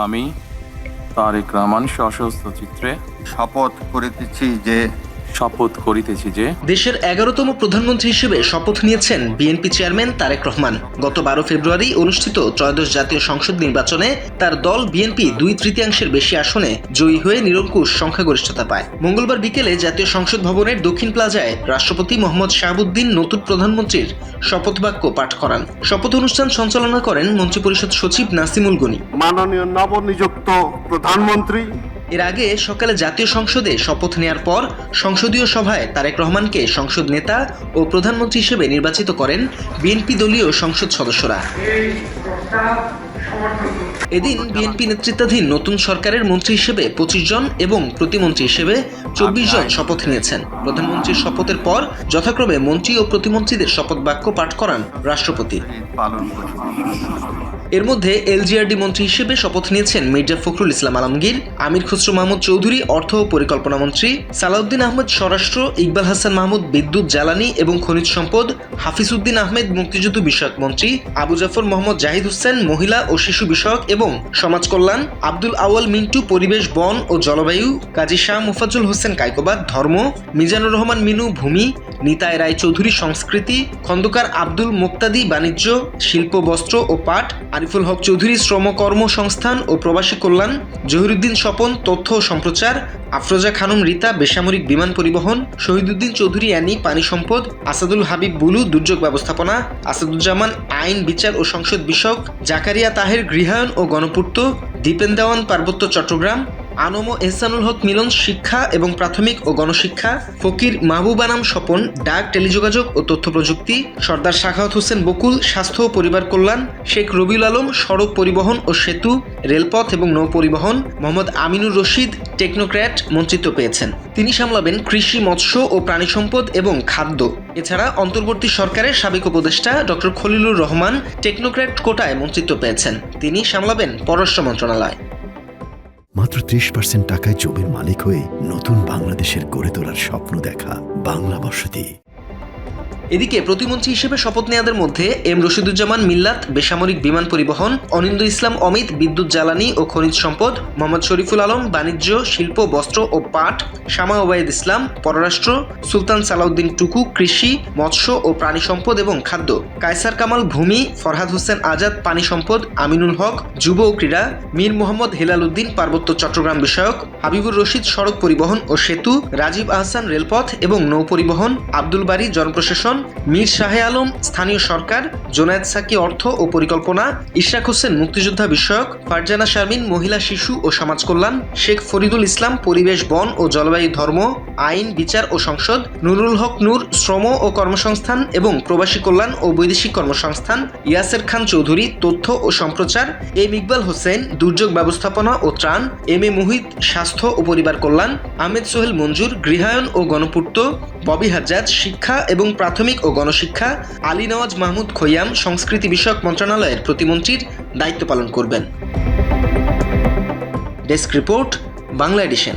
আমি তারেক রহমান সশস্ত্র চিত্রে শপথ করিতেছি যে দেশের 11তম প্রধানমন্ত্রী হিসেবে শপথ নিয়েছেন বিএনপি চেয়ারম্যান তারেক রহমান। গত 12 ফেব্রুয়ারি অনুষ্ঠিত ত্রয়োদশ জাতীয় সংসদ নির্বাচনে তার দল বিএনপি 2/3 বেশি আসনে জয়ী হয়ে নিরঙ্কুশ সংখ্যাগরিষ্ঠতা পায়। মঙ্গলবার বিকেলে জাতীয় সংসদ ভবনের দক্ষিণ প্লাজায় রাষ্ট্রপতি মোহাম্মদ শাহাবুদ্দিন নতুন প্রধানমন্ত্রীর শপথ বাক্য পাঠ করান। শপথ অনুষ্ঠান সঞ্চালনা করেন মন্ত্রিপরিষদ সচিব নাসিমুল গনি। মাননীয় নবনিযুক্ত প্রধানমন্ত্রী। এর আগে সকালে জাতীয় সংসদে শপথ নেয়ার পর সংসদীয় সভায় তারেক রহমানকে সংসদ নেতা ও প্রধানমন্ত্রী হিসেবে নির্বাচিত করেন বিএনপি দলীয় সংসদ সদস্যরা। এদিন বিএনপি নেতৃত্বাধীন নতুন সরকারের মন্ত্রী হিসেবে 25 জন এবং প্রতিমন্ত্রী হিসেবে 24 জন শপথ নিয়েছেন। প্রধানমন্ত্রীর শপথের পর যথাক্রমে মন্ত্রী ও প্রতিমন্ত্রীদের শপথ বাক্য পাঠ করান রাষ্ট্রপতি। পালন করব। এর মধ্যে এলজিআরডি মন্ত্রী হিসেবে শপথ নিয়েছেন মির্জা ফখরুল ইসলাম আলমগীর, আমির খসরু মাহমুদ চৌধুরী অর্থ ও পরিকল্পনা মন্ত্রী, সালাউদ্দিন আহমেদ স্বরাষ্ট্র, ইকবাল হাসান মাহমুদ বিদ্যুৎ জ্বালানি এবং খনিজ সম্পদ, হাফিজ উদ্দিন আহমেদ মুক্তিযুদ্ধ বিষয়ক মন্ত্রী, আবু জাফর মোহাম্মদ জাহিদ হোসেন মহিলা ও শিশু বিষয়ক এবং সমাজ কল্যাণ, আব্দুল আউয়াল মিন্টু পরিবেশ বন ও জলবায়ু, কাজী শাহ মুফাজ্জল হোসেন কায়কোবাদ ধর্ম, মিজানুর রহমান মিনু ভূমি, নিতাই রায় চৌধুরী সংস্কৃতি, খন্দকার আব্দুল মুক্তাদি বাণিজ্য, শিল্প বস্ত্র ও পাট, আরিফুল হক চৌধুরী শ্রম কর্মসংস্থান ও প্রবাসী কল্যাণ, জহিরুদ্দিন স্বপন তথ্য ও সম্প্রচার, আফরোজা খানম রীতা বেসামরিক বিমান পরিবহন, শহীদুদ্দিন চৌধুরী অ্যানি পানি সম্পদ, আসাদুল হাবিব বুলু দুর্যোগ ব্যবস্থাপনা, আসাদুজ্জামান আইন বিচার ও সংসদ বিষয়ক, জাকারিয়া তাহের গৃহায়ন ও গণপূর্ত, দীপেন দেওয়ান পার্বত্য চট্টগ্রাম, আনম এহসানুল হক মিলন শিক্ষা এবং প্রাথমিক ও গণশিক্ষা, ফকির মাহবুব আনাম স্বপন ডাক টেলিযোগাযোগ ও তথ্য প্রযুক্তি, সর্দার সাখাওয়াত হোসেন বকুল স্বাস্থ্য ও পরিবার কল্যাণ, শেখ রবিউল আলম সড়ক পরিবহন ও সেতু, রেলপথ এবং নৌ পরিবহন, মোহাম্মদ আমিনুর রশিদ টেকনোক্র্যাট মন্ত্রিত্ব পেয়েছেন। তিনি সামলাবেন কৃষি, মৎস্য ও প্রাণী সম্পদ এবং খাদ্য। এছাড়া অন্তর্বর্তী সরকারের সাবেক উপদেষ্টা ডক্টর খলিলুর রহমান টেকনোক্র্যাট কোটায় মন্ত্রিত্ব পেয়েছেন। তিনি সামলাবেন পররাষ্ট্র মন্ত্রণালয়। মাত্র 30% টাকায় জমির মালিক হয়ে নতুন বাংলাদেশের গড়ে তোলার স্বপ্ন দেখা বাংলা বসতি। এদিকে প্রতিমন্ত্রী হিসেবে শপথ নেওয়াদের মধ্যে এম রশিদুজ্জামান মিল্লাত বেসামরিক বিমান পরিবহন, অনিন্দ ইসলাম অমিত বিদ্যুৎ জ্বালানি ও খনিজ সম্পদ, মোহাম্মদ শরীফুল আলম বাণিজ্য শিল্প বস্ত্র ও পাট, শামা ওবায়দ ইসলাম পররাষ্ট্র, সুলতান সালাউদ্দিন টুকু কৃষি, মৎস্য ও প্রাণী সম্পদ এবং খাদ্য, কায়সার কামাল ভূমি, ফরহাদ হোসেন আজাদ পানি সম্পদ, আমিনুল হক যুব ও ক্রীড়া, মীর মোহাম্মদ হেলাল উদ্দিন পার্বত্য চট্টগ্রাম বিষয়ক, হাবিবুর রশিদ সড়ক পরিবহন ও সেতু, রাজীব আহসান রেলপথ এবং নৌ পরিবহন, আব্দুল বারী জনপ্রশাসন, মীর শাহে আলম স্থানীয় সরকার, জোনায়েদ সাকি অর্থ ও পরিকল্পনা, ইশরাক হোসেন মুক্তিযোদ্ধা বিষয়ক, ফারজানা শারমিন মহিলা শিশু ও সমাজ কল্যাণ, শেখ ফরিদুল ইসলাম পরিবেশ বন ও জলবায়ু ধর্ম, আইন বিচার ও সংসদ, নুরুল হক নূর শ্রম ও কর্মসংস্থান এবং প্রবাসী কল্যাণ ও বৈদেশিক কর্মসংস্থান, ইয়াসের খান চৌধুরী তথ্য ও সম্প্রচার, এম ইকবাল হোসেন দুর্যোগ ব্যবস্থাপনা ও ত্রাণ, এম এ মুহিত স্বাস্থ্য ও পরিবার কল্যাণ, আহমেদ সোহেল মঞ্জুর গৃহায়ন ও গণপূর্ত, ববি হাজ্জাজ শিক্ষা এবং প্রাথমিক ও গণশিক্ষা, আলী নওয়াজ মাহমুদ খৈয়াম সংস্কৃতি বিষয়ক মন্ত্রণালয়ের প্রতিমন্ত্রীর দায়িত্ব পালন করবেন। Desk report, Bangla addition.